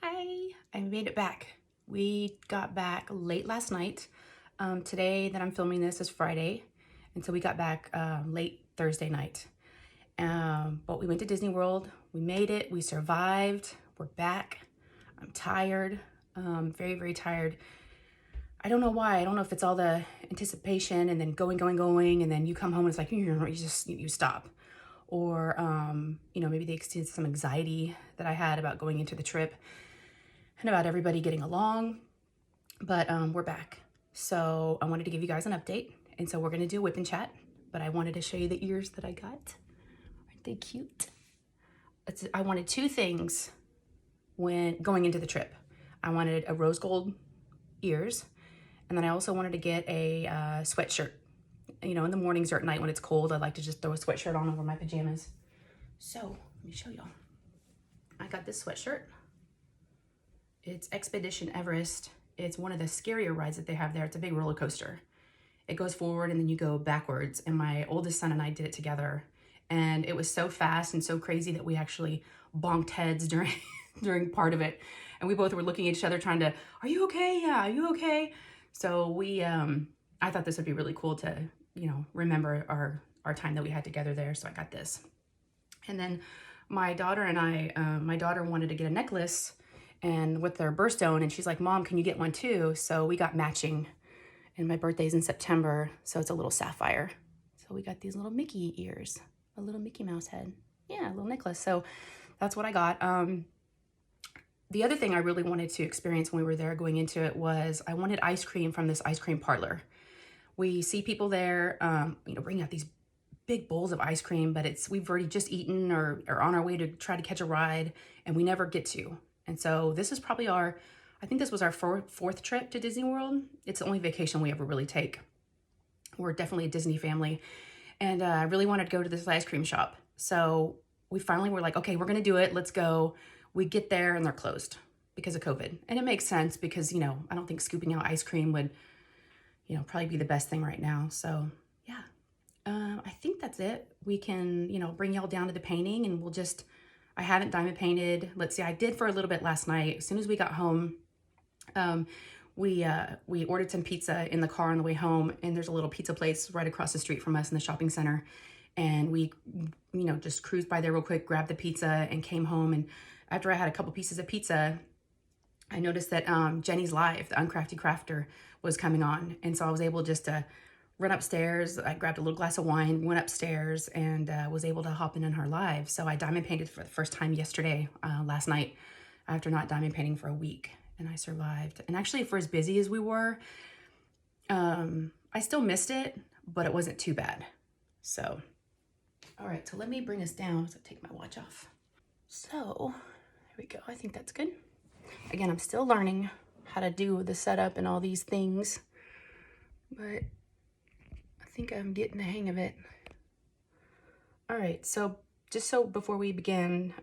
Hi, I made it back. We got back late last night. Today that I'm filming this is Friday, and so we got back late Thursday night. But we went to Disney World. We made it. We survived. We're back. I'm tired. Very, very tired. I don't know why. I don't know if it's all the anticipation and then going, and then you come home and it's like you stop. Or maybe they extend some anxiety that I had about going into the trip and about everybody getting along, but we're back. So I wanted to give you guys an update, and so we're gonna do a whip and chat, but I wanted to show you the ears that I got. Aren't they cute? I wanted two things when going into the trip. I wanted a rose gold ears, and then I also wanted to get a sweatshirt. You know, in the mornings or at night when it's cold, I like to just throw a sweatshirt on over my pajamas. So let me show y'all. I got this sweatshirt. It's Expedition Everest. It's one of the scarier rides that they have there. It's a big roller coaster. It goes forward and then you go backwards. And my oldest son and I did it together. And it was so fast and so crazy that we actually bonked heads during part of it. And we both were looking at each other trying to, are you okay? Yeah, are you okay? So I thought this would be really cool to, remember our time that we had together there. So I got this. And then my daughter and I, my daughter wanted to get a necklace and with their birthstone, and she's like, Mom, can you get one too? So we got matching, and my birthday's in September, so it's a little sapphire. So we got these little Mickey ears, a little Mickey Mouse head. Yeah, a little necklace. So that's what I got. The other thing I really wanted to experience when we were there going into it was I wanted ice cream from this ice cream parlor. We see people there, bring out these big bowls of ice cream, but we've already just eaten or on our way to try to catch a ride, and we never get to. And so this is probably I think this was our fourth trip to Disney World. It's the only vacation we ever really take. We're definitely a Disney family. And I really wanted to go to this ice cream shop. So we finally were like, okay, we're going to do it. Let's go. We get there and they're closed because of COVID. And it makes sense because, I don't think scooping out ice cream would, probably be the best thing right now. So yeah, I think that's it. We can, bring y'all down to the painting and I haven't diamond painted. Let's see, I did for a little bit last night. As soon as we got home, we ordered some pizza in the car on the way home, and there's a little pizza place right across the street from us in the shopping center. And we, just cruised by there real quick, grabbed the pizza and came home. And after I had a couple pieces of pizza, I noticed that Jenny's Live, the Uncrafty Crafter, was coming on. And so I was able just to run upstairs. I grabbed a little glass of wine, went upstairs, and was able to hop in her live. So I diamond painted for the first time yesterday, last night, after not diamond painting for a week, and I survived. And actually, for as busy as we were, I still missed it, but it wasn't too bad. So, all right, so let me bring us down. So take my watch off. So, there we go. I think that's good. Again, I'm still learning how to do the setup and all these things, but I think I'm getting the hang of it. All right, so just so before we begin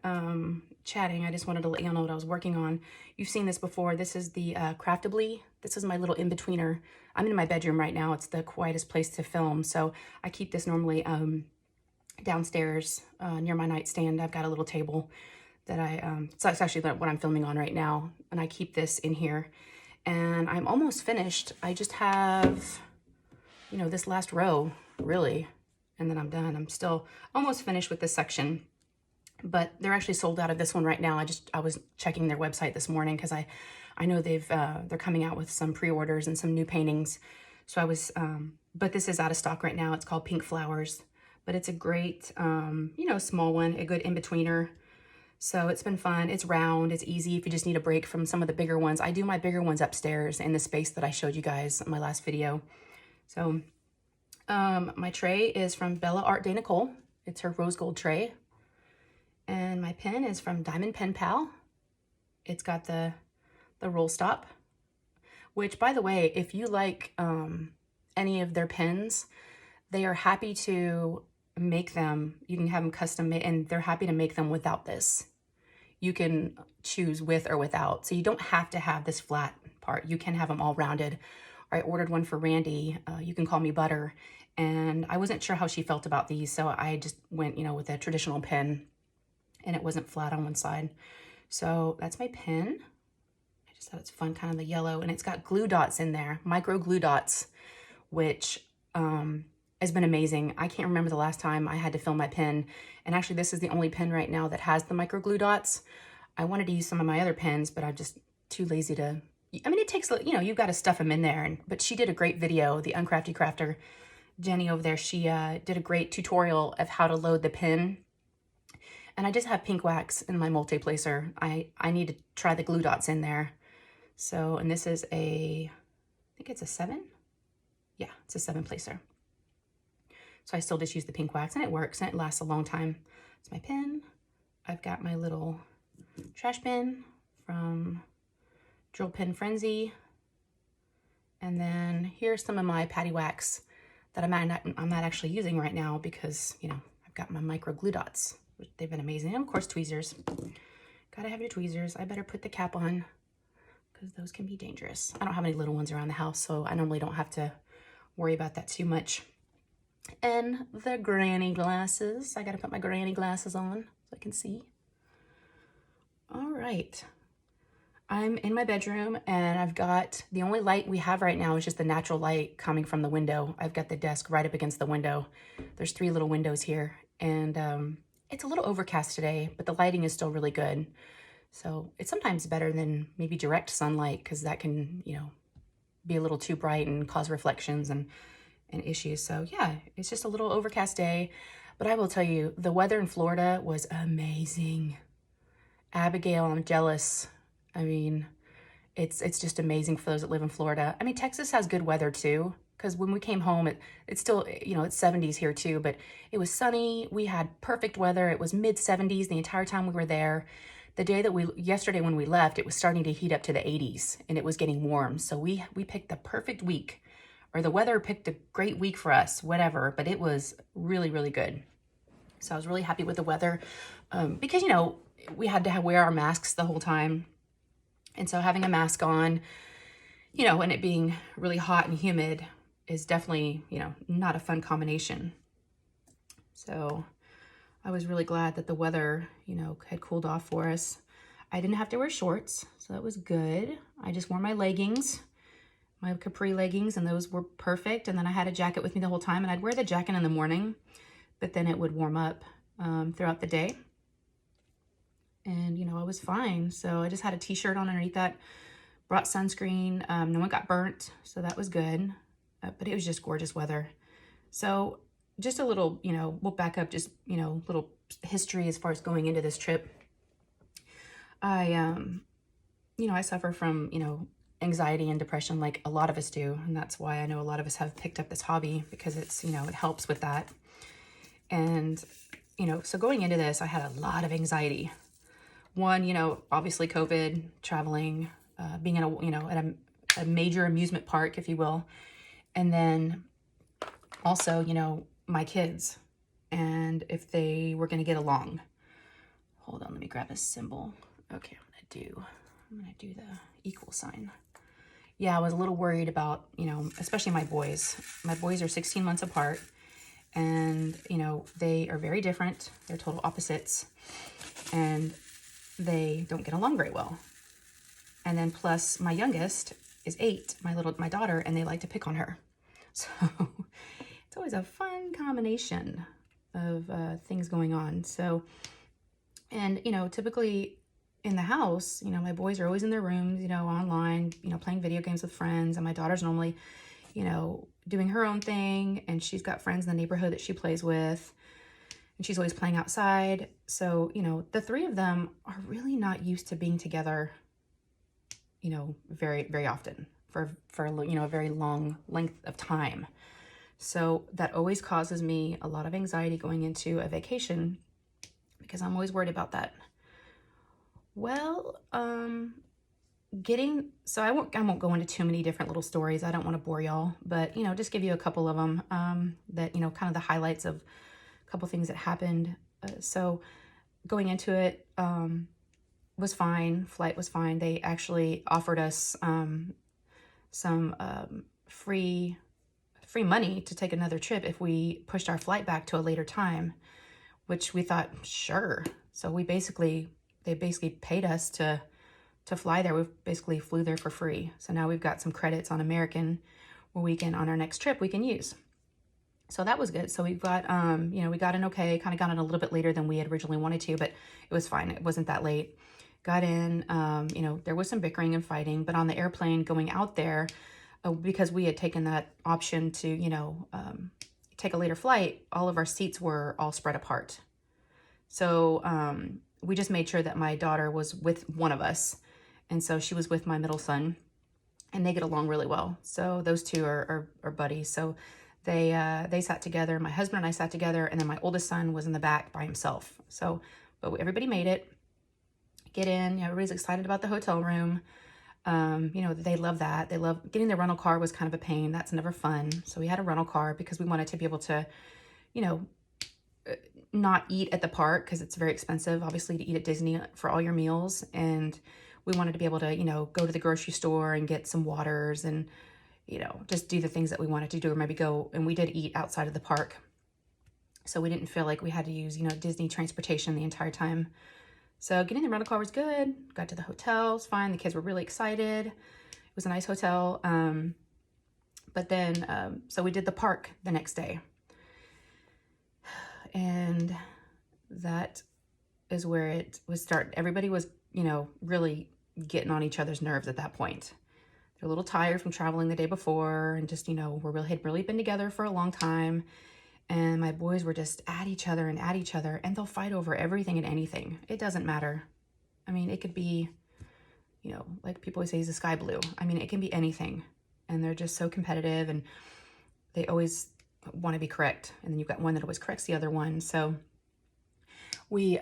chatting, I just wanted to let y'all know what I was working on. You've seen this before. This is the Craftably. This is my little in-betweener. I'm in my bedroom right now. It's the quietest place to film, so I keep this normally downstairs near my nightstand. I've got a little table that so it's actually what I'm filming on right now, and I keep this in here. And I'm almost finished. I just have, this last row, really, and then I'm done. I'm still almost finished with this section, but they're actually sold out of this one right now. I was checking their website this morning because I know they're coming out with some pre-orders and some new paintings. So but this is out of stock right now. It's called Pink Flowers, but it's a great, small one, a good in-betweener. So it's been fun. It's round. It's easy if you just need a break from some of the bigger ones. I do my bigger ones upstairs in the space that I showed you guys in my last video. So my tray is from Bella Art de Nicole. It's her rose gold tray. And my pen is from Diamond Pen Pal. It's got the roll stop, which, by the way, if you like any of their pens, they are happy to make them. You can have them custom made, and they're happy to make them without this. You can choose with or without. So you don't have to have this flat part. You can have them all rounded. I ordered one for Randy. You can call me Butter. And I wasn't sure how she felt about these, so I just went, with a traditional pen, and it wasn't flat on one side. So that's my pin. I just thought it's fun, kind of the yellow, and it's got glue dots in there, micro glue dots, which has been amazing. I can't remember the last time I had to fill my pin, and actually this is the only pin right now that has the micro glue dots. I wanted to use some of my other pins, but I'm just too lazy to, I mean, it takes, you know, you've got to stuff them in there, but she did a great video, the Uncrafty Crafter, Jenny over there, she did a great tutorial of how to load the pin. And I just have pink wax in my multi-placer. I need to try the glue dots in there. So, and this is I think it's a 7. Yeah, it's a 7 placer. So I still just use the pink wax, and it works, and it lasts a long time. It's my pin. I've got my little trash bin from Drill Pin Frenzy. And then here's some of my patty wax that I'm not actually using right now because, you know, I've got my micro glue dots. They've been amazing. And of course, tweezers. Gotta have your tweezers. I better put the cap on because those can be dangerous. I don't have any little ones around the house, so I normally don't have to worry about that too much. And the granny glasses. I gotta put my granny glasses on so I can see. All right. I'm in my bedroom, and I've got, the only light we have right now is just the natural light coming from the window. I've got the desk right up against the window. There's 3 little windows here, and it's a little overcast today, but the lighting is still really good. So it's sometimes better than maybe direct sunlight, because that can, you know, be a little too bright and cause reflections and issues. So yeah, it's just a little overcast day, but I will tell you, the weather in Florida was amazing. Abigail, I'm jealous. I mean, it's just amazing for those that live in Florida. I mean, Texas has good weather too, because when we came home, it's still, you know, it's 70s here too, but it was sunny. We had perfect weather. It was mid 70s the entire time we were there. The day that yesterday when we left, it was starting to heat up to the 80s, and it was getting warm. So we picked the perfect week, or the weather picked a great week for us, whatever, but it was really, really good. So I was really happy with the weather because, you know, we had to wear our masks the whole time. And so having a mask on, you know, and it being really hot and humid is definitely, you know, not a fun combination. So I was really glad that the weather, you know, had cooled off for us. I didn't have to wear shorts, so that was good. I just wore my leggings, my capri leggings, and those were perfect. And then I had a jacket with me the whole time, and I'd wear the jacket in the morning, but then it would warm up throughout the day. And, you know, I was fine. So I just had a t-shirt on underneath that, brought sunscreen. No one got burnt, so that was good. But it was just gorgeous weather. So just a little, you know, we'll back up, just, you know, little history as far as going into this trip. I, you know, I suffer from, you know, anxiety and depression like a lot of us do. And that's why I know a lot of us have picked up this hobby, because it's, you know, it helps with that. And, you know, so going into this, I had a lot of anxiety. One, you know, obviously COVID, traveling, being in a, you know, at a major amusement park, if you will. And then also, you know, my kids, and if they were going to get along. Hold on, let me grab a symbol. Okay, I'm gonna do the equal sign. Yeah, I was a little worried about, you know, especially my boys. My boys are 16 months apart, and, you know, they are very different. They're total opposites, and they don't get along very well. And then plus my youngest is 8, my daughter, and they like to pick on her. So it's always a fun combination of things going on. So, and, you know, typically in the house, you know, my boys are always in their rooms, you know, online, you know, playing video games with friends. And my daughter's normally, you know, doing her own thing. And she's got friends in the neighborhood that she plays with. And she's always playing outside. So, you know, the 3 of them are really not used to being together, you know, very, very often for you know, a very long length of time. So that always causes me a lot of anxiety going into a vacation, because I'm always worried about that. Well, so I won't go into too many different little stories. I don't want to bore y'all, but, you know, just give you a couple of them, that, you know, kind of the highlights of a couple things that happened. So going into it, was fine. Flight was fine. They actually offered us, some, free money to take another trip if we pushed our flight back to a later time, which we thought, sure. So we basically, they basically paid us to fly there. We basically flew there for free. So now we've got some credits on American where we can, on our next trip, we can use. So that was good. So we've got, you know, we got in okay, kind of got in a little bit later than we had originally wanted to, but it was fine. It wasn't that late. Got in, you know, there was some bickering and fighting, but on the airplane going out there, because we had taken that option to, you know, take a later flight, all of our seats were all spread apart. So we just made sure that my daughter was with one of us. And so she was with my middle son, and they get along really well. So those two are buddies. So they sat together. My husband and I sat together, and then my oldest son was in the back by himself. So, but everybody made it. Get in. Everybody's excited about the hotel room. You know, they love that. They love getting the rental car was kind of a pain. That's never fun. So we had a rental car because we wanted to be able to, you know, not eat at the park because it's very expensive, obviously, to eat at Disney for all your meals. And we wanted to be able to, you know, go to the grocery store and get some waters and, you know, just do the things that we wanted to do, or maybe go, and we did eat outside of the park. So we didn't feel like we had to use, you know, Disney transportation the entire time. So getting the rental car was good. Got to the hotel, it was fine. The kids were really excited. It was a nice hotel. But then, so we did the park the next day. And that is where it was start. Everybody was, you know, really getting on each other's nerves at that point. They're a little tired from traveling the day before, and just, you know, had really been together for a long time. And my boys were just at each other, and they'll fight over everything and anything. It doesn't matter. I mean, it could be, you know, like people always say, is the sky blue? I mean, it can be anything. And they're just so competitive, and they always want to be correct. And then you've got one that always corrects the other one. So we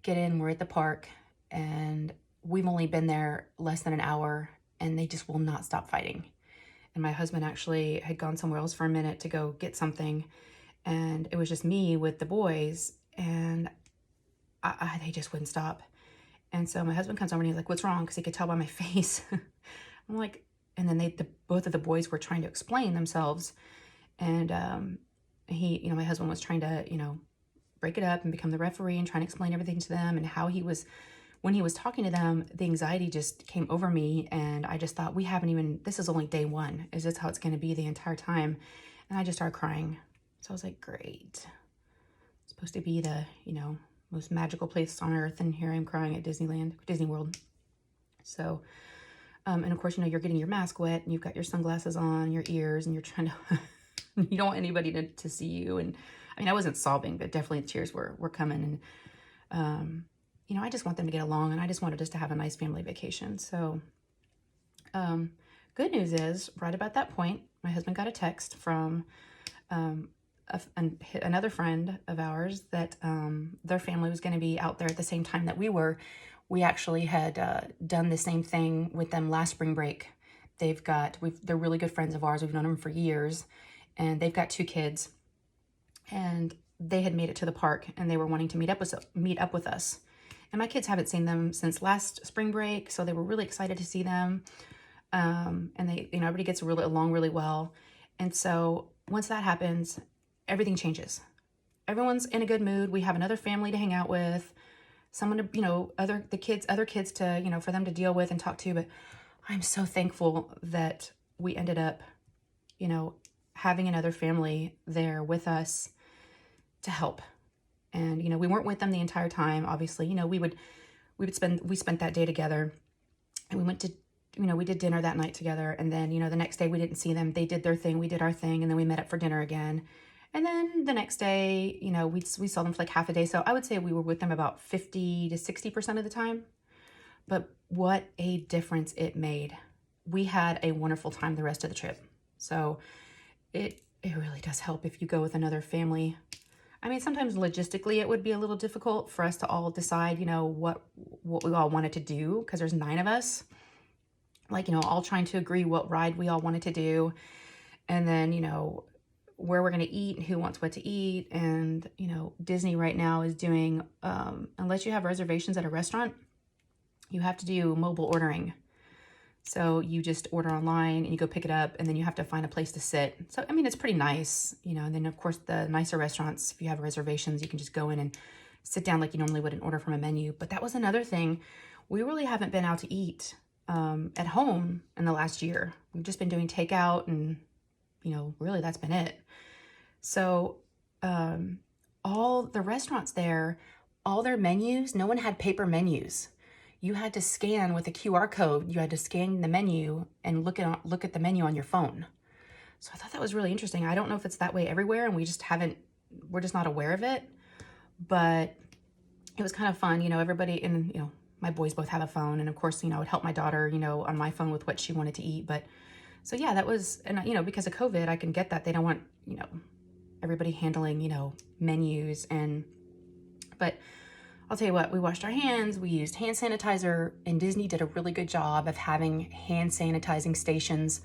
get in, we're at the park, and we've only been there less than an hour, and they just will not stop fighting. And my husband actually had gone somewhere else for a minute to go get something, and it was just me with the boys, and they just wouldn't stop. And so my husband comes over and he's like, "What's wrong?" Because he could tell by my face. I'm like, and then both of the boys were trying to explain themselves, and you know, my husband was trying to, you know, break it up and become the referee and trying to explain everything to them, and how he was. When he was talking to them, the anxiety just came over me, and I just thought, this is only day one. Is this how it's going to be the entire time? And I just started crying. So I was like, great. It's supposed to be the, you know, most magical place on earth, and here I'm crying at Disney World. So, and of course, you know, you're getting your mask wet, and you've got your sunglasses on, your ears, and you're trying to, you don't want anybody to see you. And I mean, I wasn't sobbing, but definitely the tears were coming. And, you know, I just want them to get along, and I just wanted us to have a nice family vacation. So, good news is, right about that point, my husband got a text from another friend of ours that their family was going to be out there at the same time that we were. We actually had done the same thing with them last spring break. They're really good friends of ours. We've known them for years, and they've got 2 kids, and they had made it to the park, and they were wanting to meet up with us. And my kids haven't seen them since last spring break, so they were really excited to see them. And they, you know, everybody gets along really well. And so once that happens, everything changes. Everyone's in a good mood. We have another family to hang out with, someone to, you know, other kids to, you know, for them to deal with and talk to. But I'm so thankful that we ended up, you know, having another family there with us to help. And, you know, we weren't with them the entire time. Obviously, you know, we spent that day together, and we went to, you know, we did dinner that night together. And then, you know, the next day we didn't see them. They did their thing. We did our thing. And then we met up for dinner again. And then the next day, you know, we saw them for like half a day. So I would say we were with them about 50 to 60% of the time. But what a difference it made. We had a wonderful time the rest of the trip. So it really does help if you go with another family. I mean, sometimes logistically it would be a little difficult for us to all decide, you know, what we all wanted to do, because there's 9 of us, like, you know, all trying to agree what ride we all wanted to do, and then, you know, where we're going to eat and who wants what to eat. And, you know, Disney right now is doing, unless you have reservations at a restaurant, you have to do mobile ordering. So you just order online and you go pick it up, and then you have to find a place to sit. So, I mean, it's pretty nice, you know. And then, of course, the nicer restaurants, if you have reservations, you can just go in and sit down like you normally would and order from a menu. But that was another thing. We really haven't been out to eat at home in the last year. We've just been doing takeout and, you know, really that's been it. So all the restaurants there, all their menus, no one had paper menus. You had to scan with a QR code. You had to scan the menu and look at the menu on your phone. So I thought that was really interesting. I don't know if it's that way everywhere and we're just not aware of it, but it was kind of fun. You know, everybody, and, you know, my boys both have a phone, and of course, you know, I would help my daughter, you know, on my phone with what she wanted to eat. But so yeah, that was, and you know, because of COVID, I can get that. They don't want, you know, everybody handling, you know, menus but I'll tell you what, we washed our hands, we used hand sanitizer, and Disney did a really good job of having hand sanitizing stations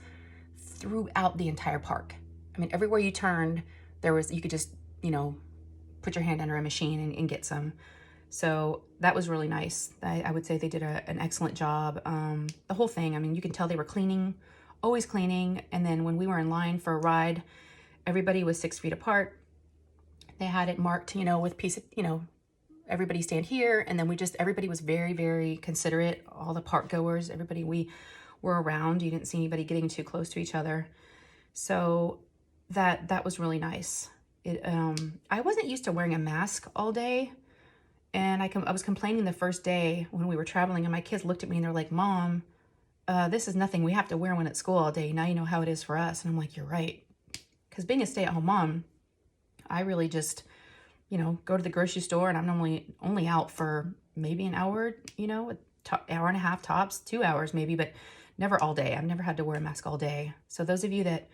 throughout the entire park. I mean, everywhere you turned, you could just, you know, put your hand under a machine and get some. So that was really nice. I would say they did an excellent job. The whole thing, I mean, you can tell they were cleaning, always cleaning. And then when we were in line for a ride, everybody was 6 feet apart. They had it marked, you know, with you know, everybody stand here. And then everybody was very, very considerate. All the park goers, everybody we were around. You didn't see anybody getting too close to each other. So that was really nice. I wasn't used to wearing a mask all day. And I was complaining the first day when we were traveling, and my kids looked at me and they're like, Mom, this is nothing we have to wear when at school all day. Now you know how it is for us. And I'm like, you're right. Because being a stay-at-home mom, I really just, you know, go to the grocery store, and I'm normally only out for maybe an hour, you know, hour and a half tops, 2 hours maybe, but never all day. I've never had to wear a mask all day. So those of you that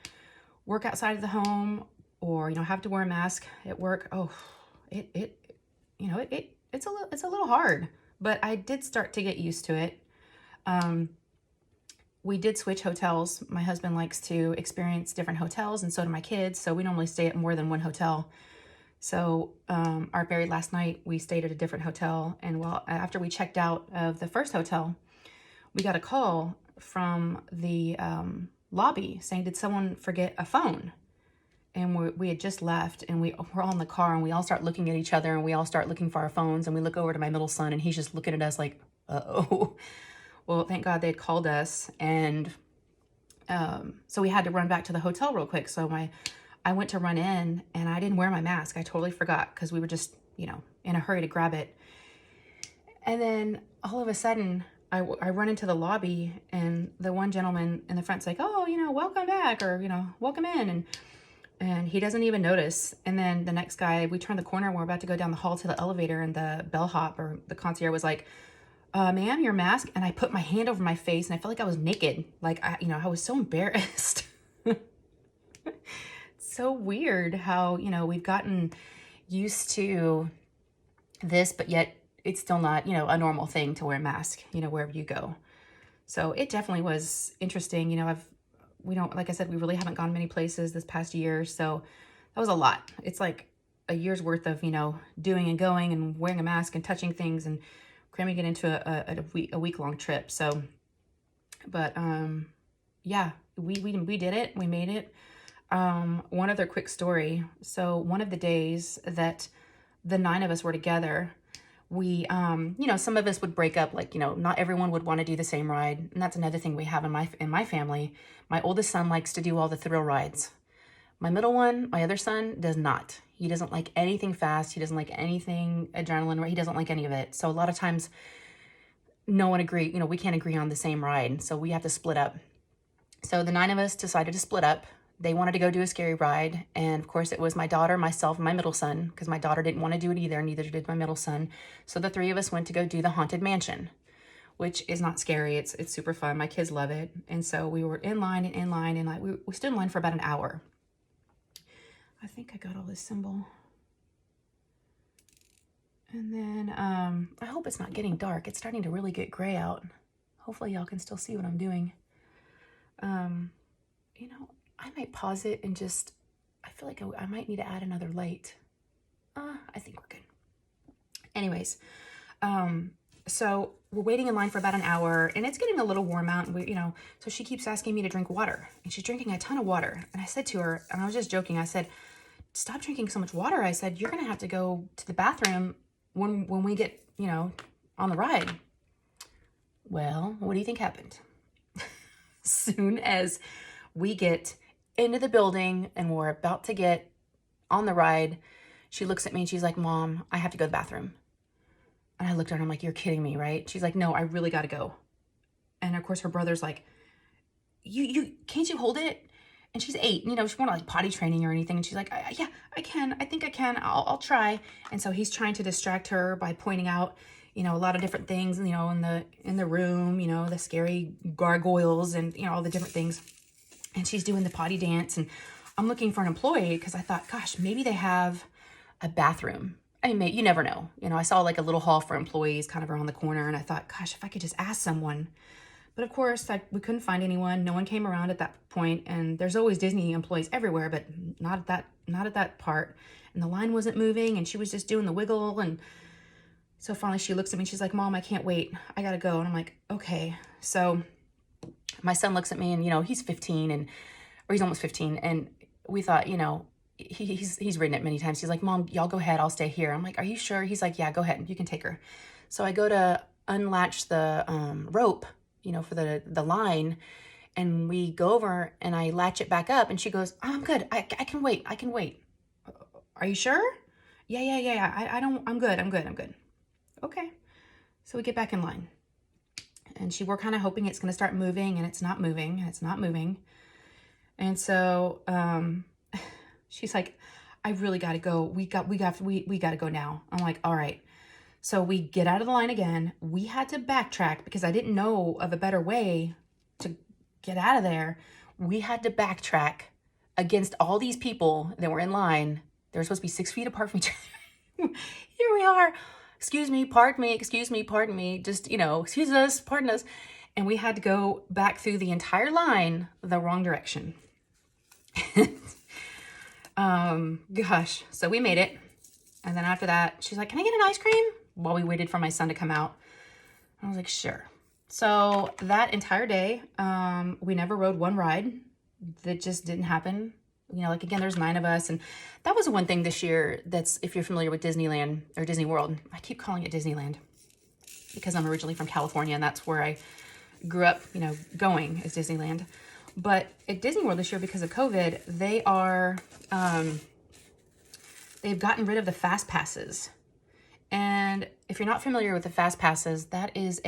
work outside of the home or, you know, have to wear a mask at work, oh, you know, it's a little hard, but I did start to get used to it. We did switch hotels. My husband likes to experience different hotels, and so do my kids. So we normally stay at more than one hotel. So our very last night, we stayed at a different hotel. And after we checked out of the first hotel, we got a call from the lobby saying, did someone forget a phone? And we had just left, and we're all in the car, and we all start looking at each other, and we all start looking for our phones, and we look over to my middle son, and he's just looking at us like, uh-oh. Well, thank God they had called us, and so we had to run back to the hotel real quick. So I went to run in, and I didn't wear my mask. I totally forgot because we were just, you know, in a hurry to grab it. And then all of a sudden, I run into the lobby, and the one gentleman in the front's like, oh, you know, welcome back, or, you know, welcome in, and he doesn't even notice. And then the next guy, we turn the corner, and we're about to go down the hall to the elevator, and the bellhop or the concierge was like, ma'am, your mask. And I put my hand over my face, and I felt like I was naked. Like, I was so embarrassed. So weird how, you know, we've gotten used to this, but yet it's still not, you know, a normal thing to wear a mask, you know, wherever you go. So it definitely was interesting. You know, like I said, we really haven't gone many places this past year. So that was a lot. It's like a year's worth of, you know, doing and going and wearing a mask and touching things and cramming it into a week-long trip. So, but yeah, we did it. We made it. One other quick story. So one of the days that the 9 of us were together, we, you know, some of us would break up, like, you know, not everyone would want to do the same ride. And that's another thing we have in my family. My oldest son likes to do all the thrill rides. My middle one, my other son, does not. He doesn't like anything fast. He doesn't like anything adrenaline. He doesn't like any of it. So a lot of times no one you know, we can't agree on the same ride. So we have to split up. So the 9 of us decided to split up. They wanted to go do a scary ride. And of course it was my daughter, myself, and my middle son, because my daughter didn't want to do it either. Neither did my middle son. So the 3 of us went to go do the Haunted Mansion, which is not scary. It's super fun. My kids love it. And so we were in line, and like we stood in line for about an hour. I think I got all this symbol. And then I hope it's not getting dark. It's starting to really get gray out. Hopefully y'all can still see what I'm doing. You know, I might pause it and just, I feel like I might need to add another light. I think we're good. Anyways, so we're waiting in line for about an hour, and it's getting a little warm out. And you know, so she keeps asking me to drink water, and she's drinking a ton of water. And I said to her, and I was just joking, I said, stop drinking so much water. I said, you're going to have to go to the bathroom when we get, you know, on the ride. Well, what do you think happened? Soon as we get into the building and we're about to get on the ride, she looks at me and she's like, Mom, I have to go to the bathroom. And I looked at her and I'm like, you're kidding me, right? She's like, no, I really got to go. And of course her brother's like, you can't you hold it? And she's 8, you know, she wasn't like potty training or anything. And she's like, yeah, I can. I think I can. I'll try. And so he's trying to distract her by pointing out, you know, a lot of different things, you know, in the room, you know, the scary gargoyles and, you know, all the different things. And she's doing the potty dance. And I'm looking for an employee because I thought, gosh, maybe they have a bathroom. I mean, you never know. You know, I saw like a little hall for employees kind of around the corner. And I thought, gosh, if I could just ask someone. But of course, we couldn't find anyone. No one came around at that point. And there's always Disney employees everywhere, but not at that part. And the line wasn't moving, and she was just doing the wiggle. And so finally she looks at me and she's like, Mom, I can't wait. I gotta go. And I'm like, okay. So my son looks at me, and, you know, he's 15 or he's almost 15. And we thought, you know, he's ridden it many times. He's like, Mom, y'all go ahead. I'll stay here. I'm like, are you sure? He's like, yeah, go ahead. You can take her. So I go to unlatch the rope, you know, for the line, and we go over and I latch it back up, and she goes, oh, I'm good. I can wait. I can wait. Are you sure? Yeah. I'm good. Okay. So we get back in line, and we're kind of hoping it's going to start moving, and it's not moving. And so, she's like, I really got to go. We got to go now. I'm like, all right. So we get out of the line again. We had to backtrack because I didn't know of a better way to get out of there. We had to backtrack against all these people that were in line. They were supposed to be 6 feet apart from each other. Here we are. Excuse me, pardon me. Just, you know, excuse us, pardon us. And we had to go back through the entire line the wrong direction. Gosh. So we made it. And then after that, she's like, can I get an ice cream? While we waited for my son to come out. I was like, sure. So that entire day, we never rode one ride. That just didn't happen. You know, like, again, there's 9 of us. And that was one thing this year that's, if you're familiar with Disneyland or Disney World, I keep calling it Disneyland because I'm originally from California, and that's where I grew up, you know, going is Disneyland. But at Disney World this year, because of COVID, they've gotten rid of the fast passes. And if you're not familiar with the fast passes, that is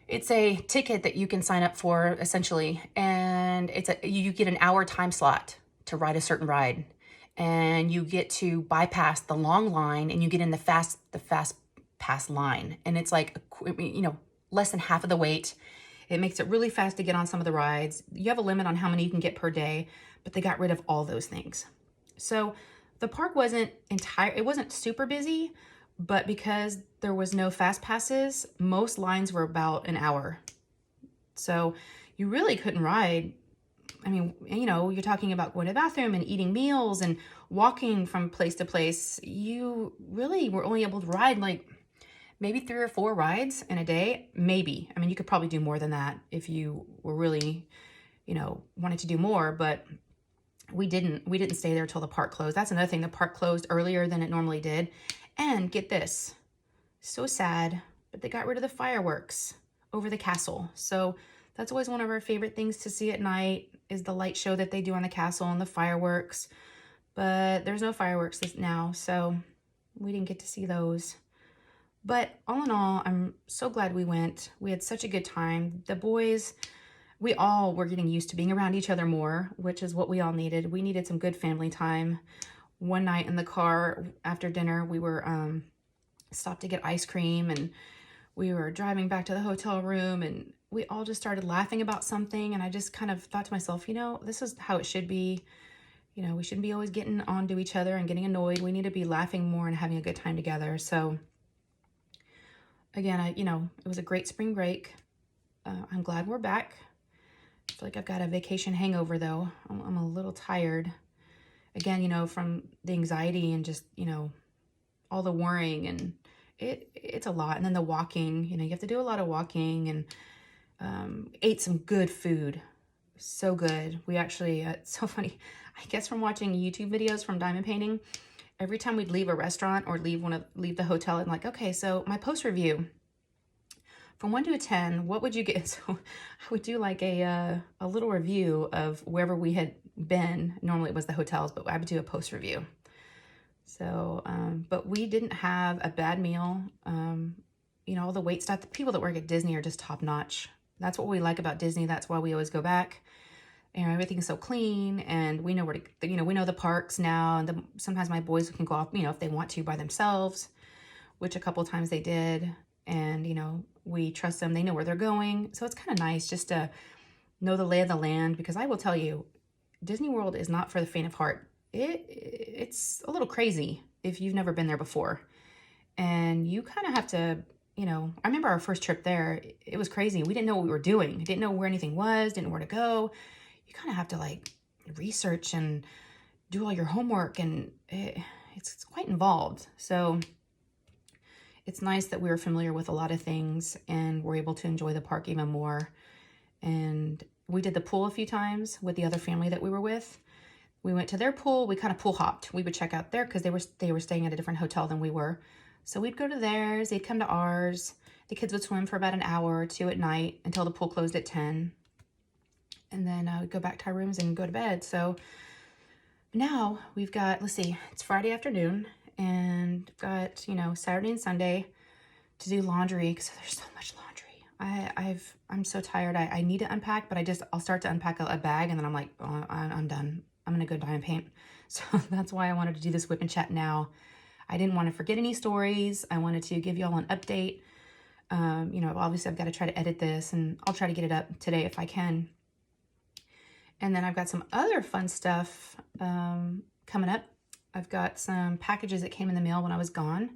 it's a ticket that you can sign up for, essentially, and you get an hour time slot to ride a certain ride, and you get to bypass the long line, and you get in the fast pass line, and it's like, you know, less than half of the wait. It makes it really fast to get on some of the rides. You have a limit on how many you can get per day, but they got rid of all those things. So the park wasn't super busy, but because there was no fast passes, most lines were about an hour. So you really couldn't ride. I mean, you know, you're talking about going to the bathroom and eating meals and walking from place to place. You really were only able to ride like maybe 3 or 4 rides in a day, maybe. I mean, you could probably do more than that if you were really, you know, wanted to do more, but we didn't stay there till the park closed. That's another thing. The park closed earlier than it normally did. And get this, so sad, but they got rid of the fireworks over the castle. So that's always one of our favorite things to see at night, is the light show that they do on the castle and the fireworks. But there's no fireworks now, so we didn't get to see those. But all in all, I'm so glad we went. We had such a good time. The boys, we all were getting used to being around each other more, which is what we all needed. We needed some good family time. One night in the car after dinner, we were stopped to get ice cream, and we were driving back to the hotel room, and we all just started laughing about something. And I just kind of thought to myself, you know, this is how it should be. You know, we shouldn't be always getting onto each other and getting annoyed. We need to be laughing more and having a good time together. So again, it was a great spring break. I'm glad we're back. I feel like I've got a vacation hangover though. I'm a little tired. Again, you know, from the anxiety and just, you know, all the worrying, and it's a lot. And then the walking, you know, you have to do a lot of walking, and ate some good food. So good. We actually, it's so funny. I guess from watching YouTube videos from diamond painting, every time we'd leave a restaurant or leave the hotel, I'm like, okay, so my post review from 1 to a 10, what would you get? So I would do like a little review of wherever we had been. Normally it was the hotels, but I would do a post review. So, but we didn't have a bad meal. You know, all the wait staff, the people that work at Disney are just top notch. That's what we like about Disney. That's why we always go back. You know, everything's so clean, and we know where to, you know, we know the parks now. And sometimes my boys can go off, you know, if they want to by themselves, which a couple of times they did. And, you know, we trust them. They know where they're going. So it's kind of nice just to know the lay of the land, because I will tell you, Disney World is not for the faint of heart. It's a little crazy if you've never been there before. And you kind of have to, you know, I remember our first trip there, it was crazy. We didn't know what we were doing. Didn't know where anything was, didn't know where to go. You kind of have to like research and do all your homework, and it's quite involved. So it's nice that we were familiar with a lot of things and we're able to enjoy the park even more. And we did the pool a few times with the other family that we were with. We went to their pool. We kind of pool hopped. We would check out there because they were staying at a different hotel than we were. So we'd go to theirs. They'd come to ours. The kids would swim for about an hour or two at night until the pool closed at 10. And then we'd go back to our rooms and go to bed. So now we've got, let's see, it's Friday afternoon, and got, you know, Saturday and Sunday to do laundry because there's so much laundry. I'm so tired. I need to unpack, but I'll start to unpack a bag, and then I'm like, oh, I'm done. I'm going to go dye and paint. So that's why I wanted to do this whip and chat now. I didn't want to forget any stories. I wanted to give you all an update. You know, obviously I've got to try to edit this, and I'll try to get it up today if I can. And then I've got some other fun stuff coming up. I've got some packages that came in the mail when I was gone.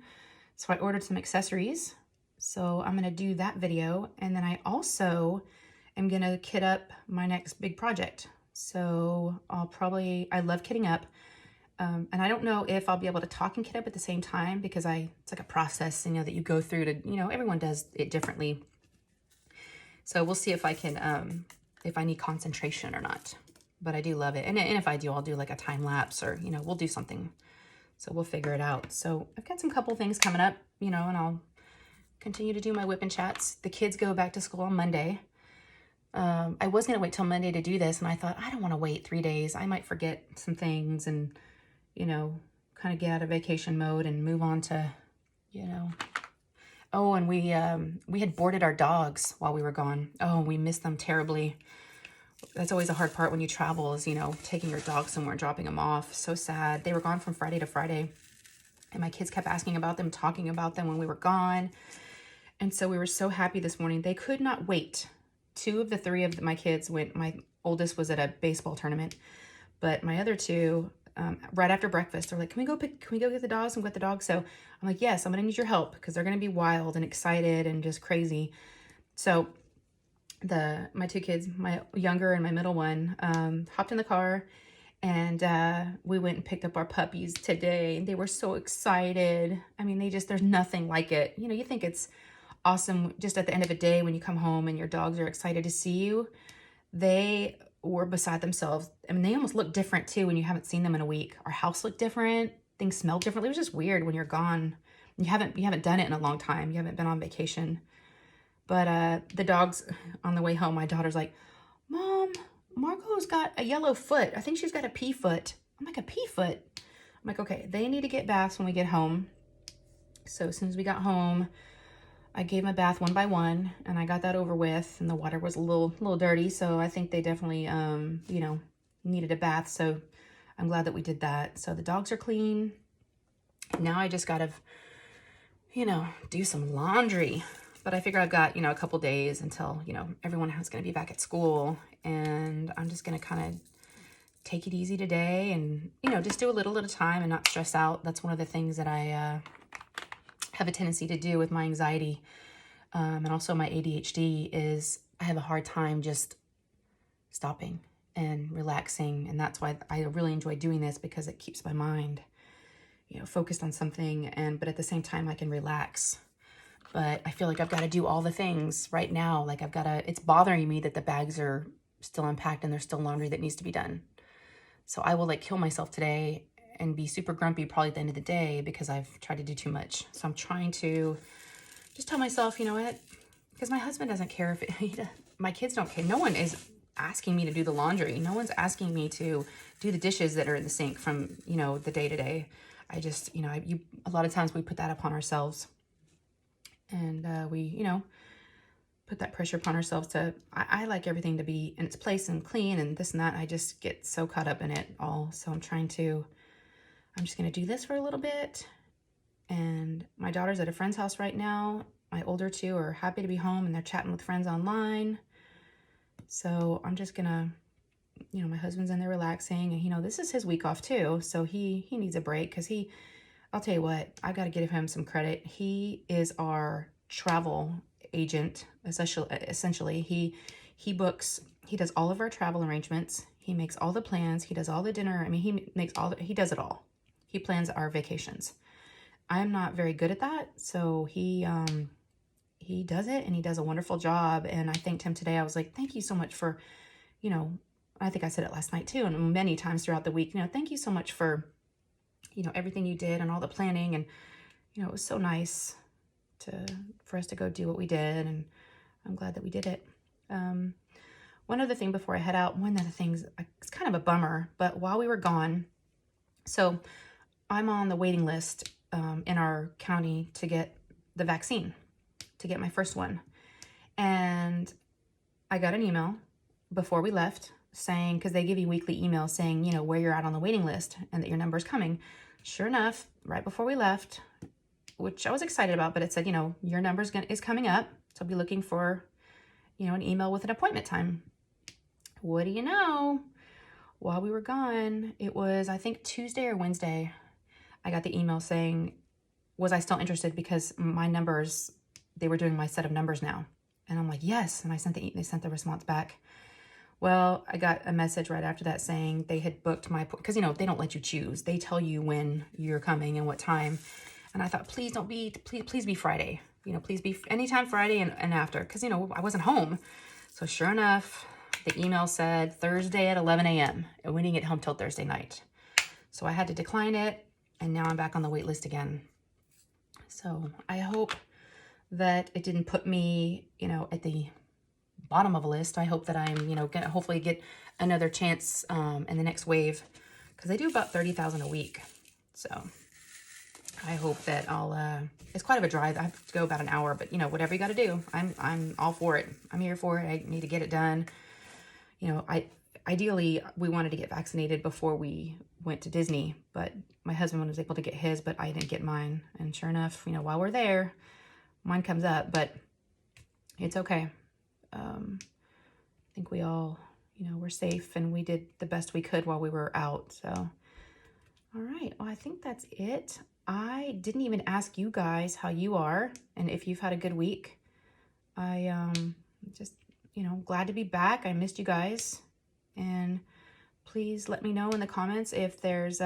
So I ordered some accessories. So I'm going to do that video. And then I also am going to kit up my next big project. So I love kitting up. And I don't know if I'll be able to talk and kit up at the same time, because it's like a process, you know, that you go through to, you know, everyone does it differently. So we'll see if I can, if I need concentration or not. But I do love it. And if I do, I'll do like a time lapse, or, you know, we'll do something. So we'll figure it out. So I've got some couple things coming up, you know, and I'll continue to do my whip and chats. The kids go back to school on Monday. I was going to wait till Monday to do this, and I thought, I don't want to wait 3 days. I might forget some things and, you know, kind of get out of vacation mode and move on to, you know. Oh, and we had boarded our dogs while we were gone. Oh, we missed them terribly. That's always a hard part when you travel, is, you know, taking your dog somewhere and dropping them off. So sad. They were gone from Friday to Friday, and my kids kept asking about them, talking about them when we were gone. And so we were so happy this morning. They could not wait. 2 of the 3 of my kids went. My oldest was at a baseball tournament, but my other 2, right after breakfast, they're like, can we go get the dogs and get the dogs? So I'm like, yes, I'm going to need your help, because they're going to be wild and excited and just crazy. So my 2 kids, my younger and my middle one, hopped in the car, and we went and picked up our puppies today. They were so excited. I mean, there's nothing like it. You know, you think it's awesome just at the end of a day when you come home and your dogs are excited to see you. They were beside themselves. I mean, they almost look different too when you haven't seen them in a week. Our house looked different. Things smelled differently. It was just weird when you're gone. You haven't done it in a long time. You haven't been on vacation. But the dogs, on the way home, my daughter's like, Mom, Margot's got a yellow foot. I think she's got a pea foot. I'm like, a pea foot? I'm like, okay, they need to get baths when we get home. So as soon as we got home, I gave them a bath one by one, and I got that over with, and the water was a little dirty. So I think they definitely, you know, needed a bath. So I'm glad that we did that. So the dogs are clean. Now I just got to, you know, do some laundry. But I figure I've got, you know, a couple days until, you know, everyone is going to be back at school. And I'm just going to kind of take it easy today and, you know, just do a little at a time and not stress out. That's one of the things that I have a tendency to do with my anxiety. And also my ADHD is I have a hard time just stopping and relaxing. And that's why I really enjoy doing this, because it keeps my mind, you know, focused on something. But at the same time, I can relax. But I feel like I've got to do all the things right now. Like it's bothering me that the bags are still unpacked and there's still laundry that needs to be done. So I will like kill myself today and be super grumpy probably at the end of the day because I've tried to do too much. So I'm trying to just tell myself, you know what, because my husband doesn't care if my kids don't care. No one is asking me to do the laundry. No one's asking me to do the dishes that are in the sink from, you know, the day to day. I just, you know, a lot of times we put that upon ourselves, and we, you know, put that pressure upon ourselves to, I like everything to be in its place and clean and this and that. I just get so caught up in it all. So I'm just going to do this for a little bit. And my daughter's at a friend's house right now. My older two are happy to be home and they're chatting with friends online. So I'm just going to, you know, my husband's in there relaxing, and, you know, this is his week off too. So he needs a break because I'll tell you what, I got to give him some credit. He is our travel agent, essentially. He books, he does all of our travel arrangements. He makes all the plans. He does all the dinner. I mean, he does it all. He plans our vacations. I'm not very good at that. So he does it, and he does a wonderful job. And I thanked him today. I was like, thank you so much for, you know, I think I said it last night too, and many times throughout the week, you know, thank you so much for, you know, everything you did and all the planning. And, you know, it was so nice for us to go do what we did, and I'm glad that we did it. One other thing before I head out, one of the things, it's kind of a bummer, but while we were gone, so I'm on the waiting list in our county to get the vaccine, to get my first one. And I got an email before we left saying, because they give you weekly emails saying, you know, where you're at on the waiting list and that your number's coming. Sure enough, right before we left, which I was excited about, but it said, you know, your number is coming up. So I'll be looking for, you know, an email with an appointment time. What do you know? While we were gone, it was, I think, Tuesday or Wednesday, I got the email saying, was I still interested? Because my numbers, they were doing my set of numbers now. And I'm like, yes. And they sent the response back. Well, I got a message right after that saying they had booked because, you know, they don't let you choose. They tell you when you're coming and what time. And I thought, please be Friday. You know, please be anytime Friday and after. Because, you know, I wasn't home. So sure enough, the email said Thursday at 11 a.m. and we didn't get home till Thursday night. So I had to decline it. And now I'm back on the wait list again. So I hope that it didn't put me, you know, at the bottom of a list. I hope that I'm, you know, gonna hopefully get another chance in the next wave, because they do about 30,000 a week. So I hope that it's quite of a drive. I have to go about an hour, but, you know, whatever you got to do, I'm all for it. I'm here for it. I need to get it done. You know, ideally we wanted to get vaccinated before we went to Disney, but my husband was able to get his, but I didn't get mine. And sure enough, you know, while we're there, mine comes up, but it's okay. I think we all, you know, we're safe, and we did the best we could while we were out. So, all right. Well, I think that's it. I didn't even ask you guys how you are and if you've had a good week. I just, you know, glad to be back. I missed you guys, and please let me know in the comments if there's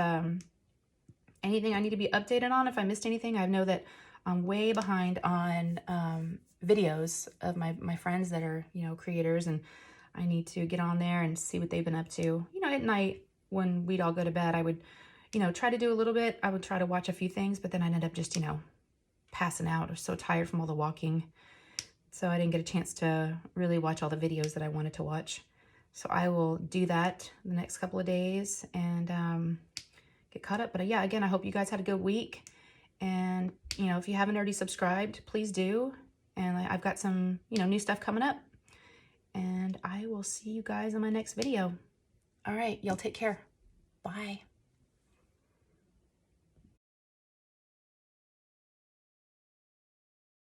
anything I need to be updated on. If I missed anything, I know that I'm way behind on videos of my friends that are, you know, creators, and I need to get on there and see what they've been up to. You know, at night when we'd all go to bed, I would, you know, try to do a little bit. I would try to watch a few things, but then I'd end up just, you know, passing out or so tired from all the walking. So I didn't get a chance to really watch all the videos that I wanted to watch. So I will do that the next couple of days and get caught up. But yeah, again, I hope you guys had a good week. And, you know, if you haven't already subscribed, please do. And I've got some, you know, new stuff coming up. And I will see you guys in my next video. All right, y'all take care. Bye.